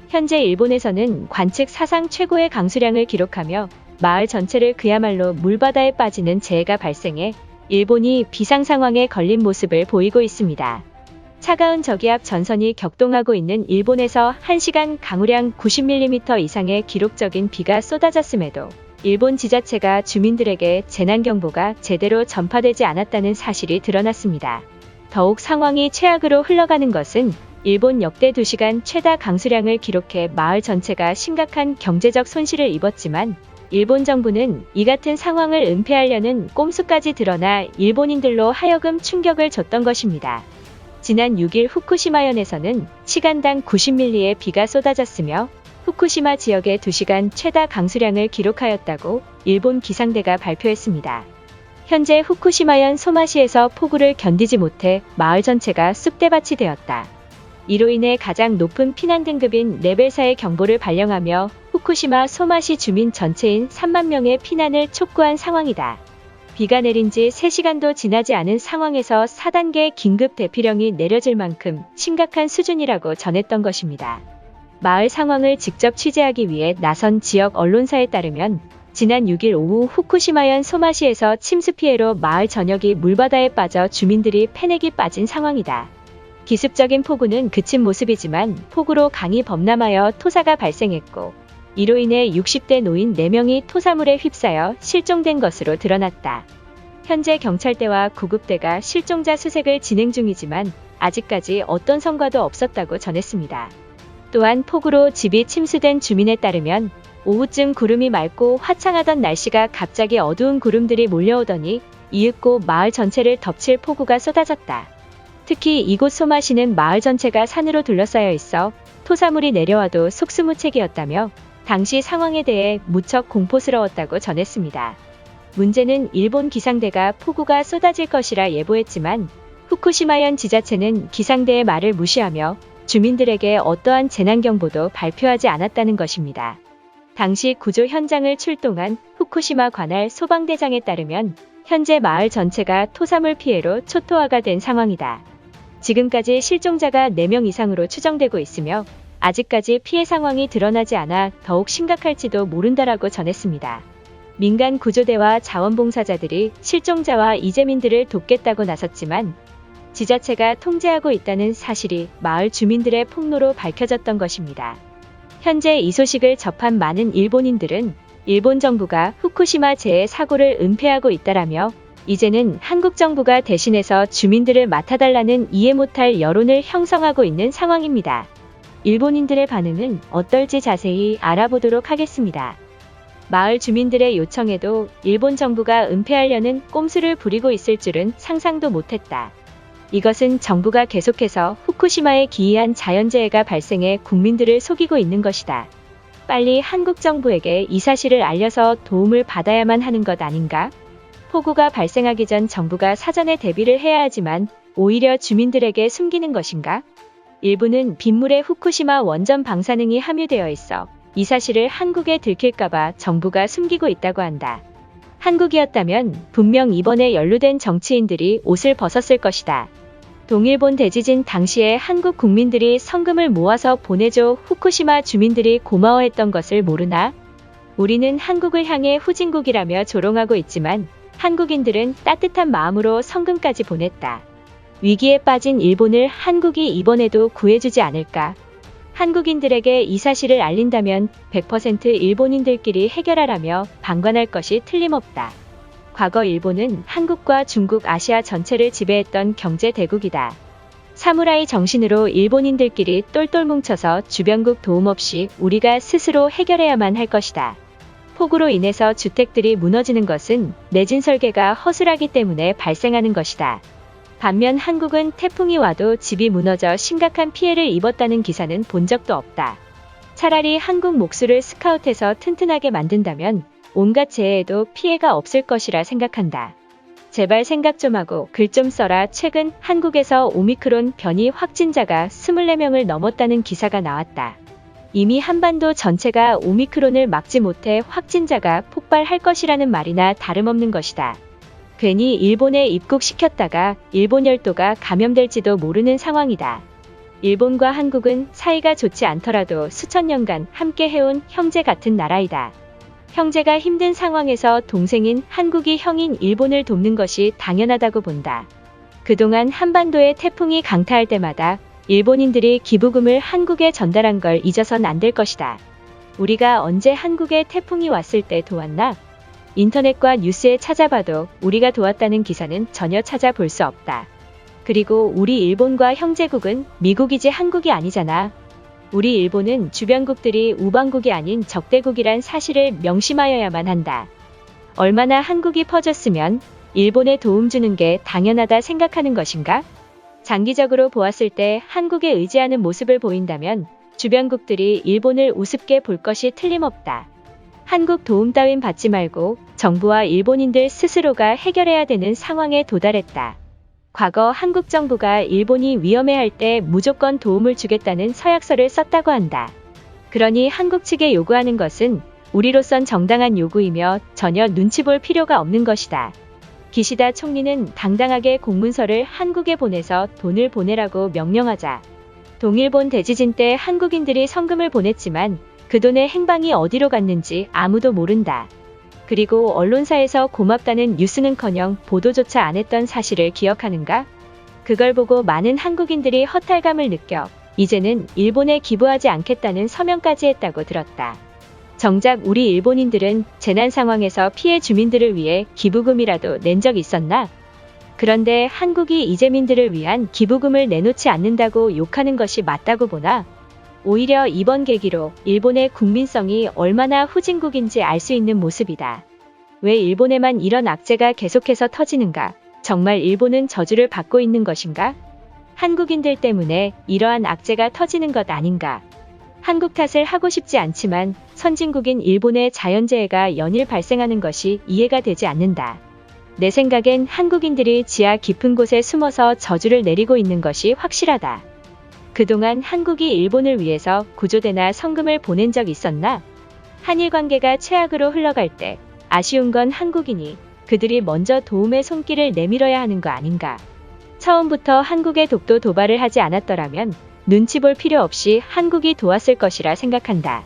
현재 일본에서는 관측 사상 최고의 강수량을 기록하며 마을 전체를 그야말로 물바다에 빠지는 재해가 발생해 일본이 비상 상황에 걸린 모습을 보이고 있습니다. 차가운 저기압 전선이 격동하고 있는 일본에서 1시간 강우량 90mm 이상의 기록적인 비가 쏟아졌음에도 일본 지자체가 주민들에게 재난경보가 제대로 전파되지 않았다는 사실이 드러났습니다. 더욱 상황이 최악으로 흘러가는 것은 일본 역대 2시간 최다 강수량을 기록해 마을 전체가 심각한 경제적 손실을 입었지만 일본 정부는 이 같은 상황을 은폐하려는 꼼수까지 드러나 일본인들로 하여금 충격을 줬던 것입니다. 지난 6일 후쿠시마현에서는 시간당 90mm의 비가 쏟아졌으며 후쿠시마 지역의 2시간 최다 강수량을 기록하였다고 일본 기상대가 발표했습니다. 현재 후쿠시마현 소마시에서 폭우를 견디지 못해 마을 전체가 쑥대밭이 되었다. 이로 인해 가장 높은 피난 등급인 레벨 4의 경보를 발령하며 후쿠시마 소마시 주민 전체인 3만 명의 피난을 촉구한 상황이다. 비가 내린 지 3시간도 지나지 않은 상황에서 4단계 긴급 대피령이 내려질 만큼 심각한 수준이라고 전했던 것입니다. 마을 상황을 직접 취재하기 위해 나선 지역 언론사에 따르면 지난 6일 오후 후쿠시마현 소마시에서 침수 피해로 마을 전역이 물바다에 빠져 주민들이 패닉이 빠진 상황이다. 기습적인 폭우는 그친 모습이지만 폭우로 강이 범람하여 토사가 발생했고 이로 인해 60대 노인 4명이 토사물에 휩싸여 실종된 것으로 드러났다. 현재 경찰대와 구급대가 실종자 수색을 진행 중이지만 아직까지 어떤 성과도 없었다고 전했습니다. 또한 폭우로 집이 침수된 주민에 따르면 오후쯤 구름이 맑고 화창하던 날씨가 갑자기 어두운 구름들이 몰려오더니 이윽고 마을 전체를 덮칠 폭우가 쏟아졌다. 특히 이곳 소마시는 마을 전체가 산으로 둘러싸여 있어 토사물이 내려와도 속수무책이었다며 당시 상황에 대해 무척 공포스러웠다고 전했습니다. 문제는 일본 기상대가 폭우가 쏟아질 것이라 예보했지만 후쿠시마현 지자체는 기상대의 말을 무시하며 주민들에게 어떠한 재난경보도 발표하지 않았다는 것입니다. 당시 구조 현장을 출동한 후쿠시마 관할 소방대장에 따르면 현재 마을 전체가 토사물 피해로 초토화가 된 상황이다. 지금까지 실종자가 4명 이상으로 추정되고 있으며 아직까지 피해 상황이 드러나지 않아 더욱 심각할지도 모른다라고 전했습니다. 민간 구조대와 자원봉사자들이 실종자와 이재민들을 돕겠다고 나섰지만 지자체가 통제하고 있다는 사실이 마을 주민들의 폭로로 밝혀졌던 것입니다. 현재 이 소식을 접한 많은 일본인들은 일본 정부가 후쿠시마 재해 사고를 은폐하고 있다라며 이제는 한국 정부가 대신해서 주민들을 맡아달라는 이해 못할 여론을 형성하고 있는 상황입니다. 일본인들의 반응은 어떨지 자세히 알아보도록 하겠습니다. 마을 주민들의 요청에도 일본 정부가 은폐하려는 꼼수를 부리고 있을 줄은 상상도 못했다. 이것은 정부가 계속해서 후쿠시마에 기이한 자연재해가 발생해 국민들을 속이고 있는 것이다. 빨리 한국 정부에게 이 사실을 알려서 도움을 받아야만 하는 것 아닌가? 폭우가 발생하기 전 정부가 사전에 대비를 해야 하지만 오히려 주민들에게 숨기는 것인가? 일부는 빗물에 후쿠시마 원전 방사능이 함유되어 있어 이 사실을 한국에 들킬까봐 정부가 숨기고 있다고 한다. 한국이었다면 분명 이번에 연루된 정치인들이 옷을 벗었을 것이다. 동일본 대지진 당시에 한국 국민들이 성금을 모아서 보내줘 후쿠시마 주민들이 고마워했던 것을 모르나? 우리는 한국을 향해 후진국이라며 조롱하고 있지만 한국인들은 따뜻한 마음으로 성금까지 보냈다. 위기에 빠진 일본을 한국이 이번에도 구해주지 않을까? 한국인들에게 이 사실을 알린다면 100% 일본인들끼리 해결하라며 방관할 것이 틀림없다. 과거 일본은 한국과 중국, 아시아 전체를 지배했던 경제 대국이다. 사무라이 정신으로 일본인들끼리 똘똘 뭉쳐서 주변국 도움 없이 우리가 스스로 해결해야만 할 것이다. 폭우로 인해서 주택들이 무너지는 것은 내진 설계가 허술하기 때문에 발생하는 것이다. 반면 한국은 태풍이 와도 집이 무너져 심각한 피해를 입었다는 기사는 본 적도 없다. 차라리 한국 목수를 스카웃해서 튼튼하게 만든다면 온갖 재해에도 피해가 없을 것이라 생각한다. 제발 생각 좀 하고 글 좀 써라. 최근 한국에서 오미크론 변이 확진자가 24명을 넘었다는 기사가 나왔다. 이미 한반도 전체가 오미크론을 막지 못해 확진자가 폭발할 것이라는 말이나 다름없는 것이다. 괜히 일본에 입국시켰다가 일본 열도가 감염될지도 모르는 상황이다. 일본과 한국은 사이가 좋지 않더라도 수천 년간 함께 해온 형제 같은 나라이다. 형제가 힘든 상황에서 동생인 한국이 형인 일본을 돕는 것이 당연하다고 본다. 그동안 한반도에 태풍이 강타할 때마다 일본인들이 기부금을 한국에 전달한 걸 잊어선 안 될 것이다. 우리가 언제 한국에 태풍이 왔을 때 도왔나? 인터넷과 뉴스에 찾아봐도 우리가 도왔다는 기사는 전혀 찾아볼 수 없다. 그리고 우리 일본과 형제국은 미국이지 한국이 아니잖아. 우리 일본은 주변국들이 우방국이 아닌 적대국이란 사실을 명심하여야만 한다. 얼마나 한국이 퍼졌으면 일본에 도움 주는 게 당연하다 생각하는 것인가? 장기적으로 보았을 때 한국에 의지하는 모습을 보인다면 주변국들이 일본을 우습게 볼 것이 틀림없다. 한국 도움 따윈 받지 말고 정부와 일본인들 스스로가 해결해야 되는 상황에 도달했다. 과거 한국 정부가 일본이 위험해할 때 무조건 도움을 주겠다는 서약서를 썼다고 한다. 그러니 한국 측에 요구하는 것은 우리로선 정당한 요구이며 전혀 눈치 볼 필요가 없는 것이다. 기시다 총리는 당당하게 공문서를 한국에 보내서 돈을 보내라고 명령하자. 동일본 대지진 때 한국인들이 성금을 보냈지만 그 돈의 행방이 어디로 갔는지 아무도 모른다. 그리고 언론사에서 고맙다는 뉴스는커녕 보도조차 안 했던 사실을 기억하는가? 그걸 보고 많은 한국인들이 허탈감을 느껴 이제는 일본에 기부하지 않겠다는 서명까지 했다고 들었다. 정작 우리 일본인들은 재난 상황에서 피해 주민들을 위해 기부금이라도 낸 적 있었나? 그런데 한국이 이재민들을 위한 기부금을 내놓지 않는다고 욕하는 것이 맞다고 보나? 오히려 이번 계기로 일본의 국민성이 얼마나 후진국인지 알 수 있는 모습이다. 왜 일본에만 이런 악재가 계속해서 터지는가? 정말 일본은 저주를 받고 있는 것인가? 한국인들 때문에 이러한 악재가 터지는 것 아닌가? 한국 탓을 하고 싶지 않지만 선진국인 일본의 자연재해가 연일 발생하는 것이 이해가 되지 않는다. 내 생각엔 한국인들이 지하 깊은 곳에 숨어서 저주를 내리고 있는 것이 확실하다. 그동안 한국이 일본을 위해서 구조대나 성금을 보낸 적 있었나? 한일 관계가 최악으로 흘러갈 때 아쉬운 건 한국이니 그들이 먼저 도움의 손길을 내밀어야 하는 거 아닌가? 처음부터 한국에 독도 도발을 하지 않았더라면 눈치 볼 필요 없이 한국이 도왔을 것이라 생각한다.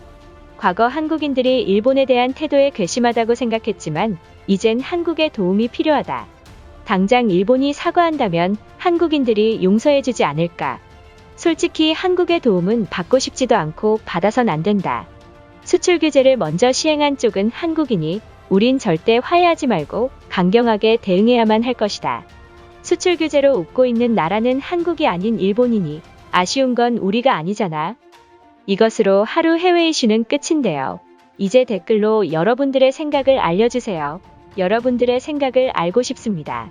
과거 한국인들이 일본에 대한 태도에 괘씸하다고 생각했지만 이젠 한국의 도움이 필요하다. 당장 일본이 사과한다면 한국인들이 용서해주지 않을까? 솔직히 한국의 도움은 받고 싶지도 않고 받아선 안 된다. 수출 규제를 먼저 시행한 쪽은 한국이니 우린 절대 화해하지 말고 강경하게 대응해야만 할 것이다. 수출 규제로 웃고 있는 나라는 한국이 아닌 일본이니 아쉬운 건 우리가 아니잖아. 이것으로 하루 해외 이슈는 끝인데요. 이제 댓글로 여러분들의 생각을 알려주세요. 여러분들의 생각을 알고 싶습니다.